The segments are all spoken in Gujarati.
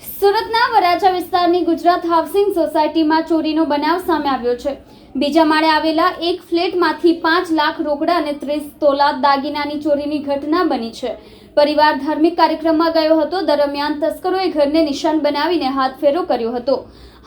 સુરતના વરાછા વિસ્તારની ગુજરાત હાઉસિંગ સોસાયટીમાં ચોરીનો બનાવ સામે આવ્યો છે। બીજા માળે આવેલા એક ફ્લેટમાંથી 5 લાખ રોકડા અને 30 તોલા દાગીનાની ચોરીની ઘટના બની છે। પરિવાર ધાર્મિક કાર્યક્રમમાં ગયો હતો, દરમિયાન તસ્કરોએ ઘરને નિશાન બનાવીને હાથફેરો કર્યો હતો।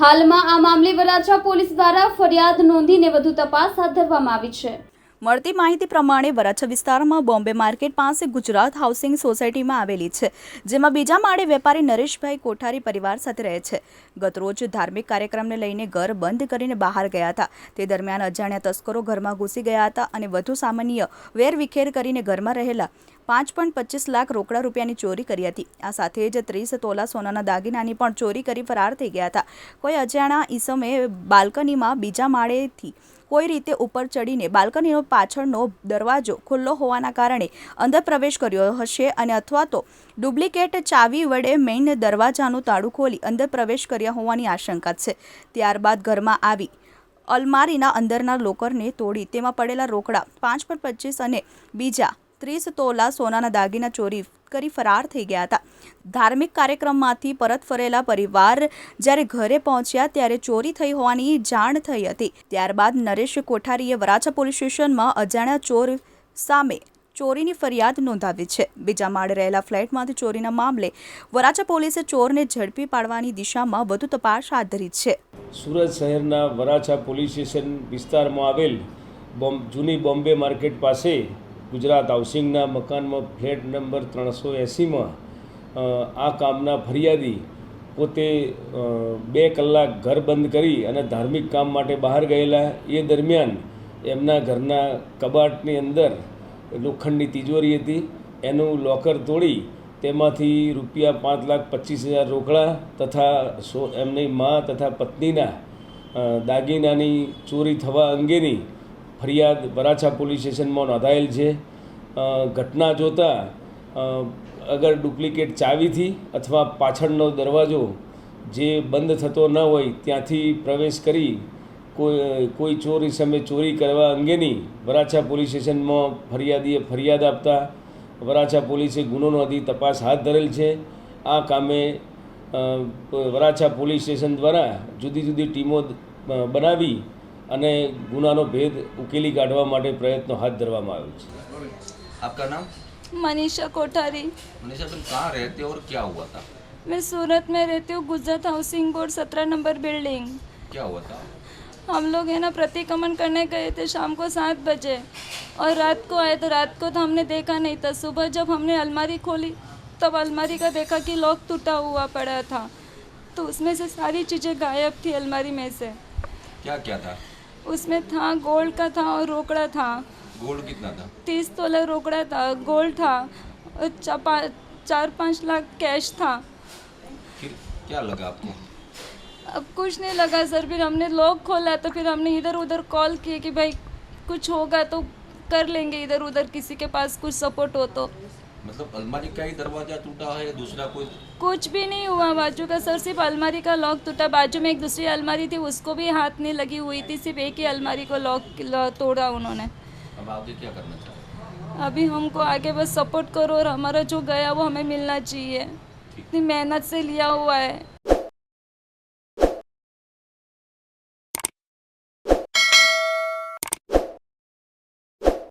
હાલમાં આ મામલે વરાછા પોલીસ દ્વારા ફરિયાદ નોંધીને વધુ તપાસ હાથ ધરવામાં આવી છે। મળતી માહિતી પ્રમાણે વરાછા વિસ્તારમાં બોમ્બે માર્કેટ પાસે ગુજરાત હાઉસિંગ સોસાયટીમાં આવેલી છે, જેમાં બીજા માળે વેપારી નરેશભાઈ કોઠારી પરિવાર સાથે રહે છે। ગતરોજ ધાર્મિક કાર્યક્રમને લઈને ઘર બંધ કરીને બહાર ગયા હતા। તે દરમિયાન અજાણ્યા તસ્કરો ઘરમાં ઘૂસી ગયા હતા અને વધુ સામાન્ય વેરવિખેર કરીને ઘરમાં રહેલા 5.25 લાખ રોકડા રૂપિયાની ચોરી કરી હતી। આ સાથે જ 30 તોલા સોનાના દાગીનાની પણ ચોરી કરી ફરાર થઈ ગયા હતા। કોઈ અજાણ્યા ઈસમે બાલ્કનીમાં બીજા માળેથી કોઈ રીતે ઉપર ચડીને બાલ્કનીનો પાછળનો દરવાજો ખુલ્લો હોવાના કારણે અંદર પ્રવેશ કર્યો હશે અને અથવા તો ડુપ્લિકેટ ચાવી વડે મેઇન દરવાજાનું તાળું ખોલી અંદર પ્રવેશ કર્યા હોવાની આશંકા છે। ત્યારબાદ ઘરમાં આવી અલમારીના અંદરના લોકરને તોડી તેમાં પડેલા રોકડા 5.25 અને બીજા 30 તોલા સોનાના દાગીના ચોરી કરી ફરાર થઈ ગયા હતા। ધાર્મિક કાર્યક્રમમાંથી પરત ફરેલા પરિવાર જ્યારે ઘરે પહોંચ્યા ત્યારે ચોરી થઈ હોવાની જાણ થઈ હતી। ત્યારબાદ નરેશ કોઠારીએ વરાછા પોલીસ સ્ટેશનમાં અજાણ્યા ચોર સામે ચોરીની ફરિયાદ નોંધાવી છે। બીજા માળે રહેલા ફ્લેટમાંથી ચોરીના મામલે વરાછા પોલીસે ચોરને ઝડપી પાડવાની દિશામાં વધુ તપાસ હાથ ધરી છે। સુરત શહેરના વરાછા પોલીસ સ્ટેશન વિસ્તારમાં આવેલ જૂની બોમ્બે માર્કેટ પાસે ગુજરાત હાઉસિંગના મકાનમાં ફ્લેટ નંબર 380માં આ કામના ફરિયાદી પોતે 2 કલાક ઘર બંધ કરી અને ધાર્મિક કામ માટે બહાર ગયેલા। એ દરમિયાન એમના ઘરના કબાટની અંદર લોખંડની તિજોરી હતી, એનું લોકર તોડી તેમાંથી રૂપિયા 5,25,000 રોકડા તથા એમની મા તથા પત્નીના દાગીનાની ચોરી થવા અંગેની ફરિયાદ વરાછા પોલીસ સ્ટેશનમાં નોંધાયેલ છે। ઘટના જોતાં અગર ડુપ્લિકેટ ચાવીથી અથવા પાછળનો દરવાજો જે બંધ થતો ન હોય ત્યાંથી પ્રવેશ કરી કોઈ ચોરી સામે ચોરી કરવા અંગેની વરાછા પોલીસ સ્ટેશનમાં ફરિયાદીએ ફરિયાદ આપતા વરાછા પોલીસે ગુનો નોંધી તપાસ હાથ ધરેલ છે। આ કામે વરાછા પોલીસ સ્ટેશન દ્વારા જુદી જુદી ટીમો બનાવી અને ગુનાનો ભેદ ઉકેલી કાઢવા માટે પ્રયત્નો હાથ ધરવામાં આવ્યો છે। आपका नाम? मनीषा कोठारी। मनीषा, तुम कहाँ रहते हो और क्या हुआ था? मैं सूरत में रहती हूँ, Gujarat housing board 17 number building. क्या हुआ था? हम लोग है ना प्रतिक्रमण करने गए थे शाम को 7 बजे और रात को आए तो रात को तो हमने देखा नहीं था। सुबह जब हमने अलमारी खोली तब अलमारी का देखा कि लॉक टूटा हुआ पड़ा था, तो उसमें से सारी चीज़ें गायब थी अलमारी में से। क्या क्या था उसमें? था गोल्ड का था और रोकड़ा था। गोल्ड कितना था? 30 तोला रोकड़ा था, गोल्ड था और 4-5 लाख कैश था। फिर क्या लगा आपको? अब कुछ नहीं लगा सर। फिर हमने लॉक खोला तो फिर हमने इधर उधर कॉल किए कि भाई कुछ होगा तो कर लेंगे, इधर उधर किसी के पास कुछ सपोर्ट हो तो। मतलब अलमारी का ही दरवाजा टूटा है या दूसरा कोई? कुछ भी नहीं हुआ बाजू का सर, सिर्फ अलमारी का लॉक टूटा। बाजू में एक दूसरी अलमारी थी, उसको भी हाथ नहीं लगी हुई थी, सिर्फ एक ही अलमारी को लॉक तोड़ा उन्होंने। अब आगे क्या करना चाहिए? अभी हमको आगे बस सपोर्ट करो और हमारा जो गया वो हमें मिलना चाहिए। इतनी मेहनत से लिया हुआ है।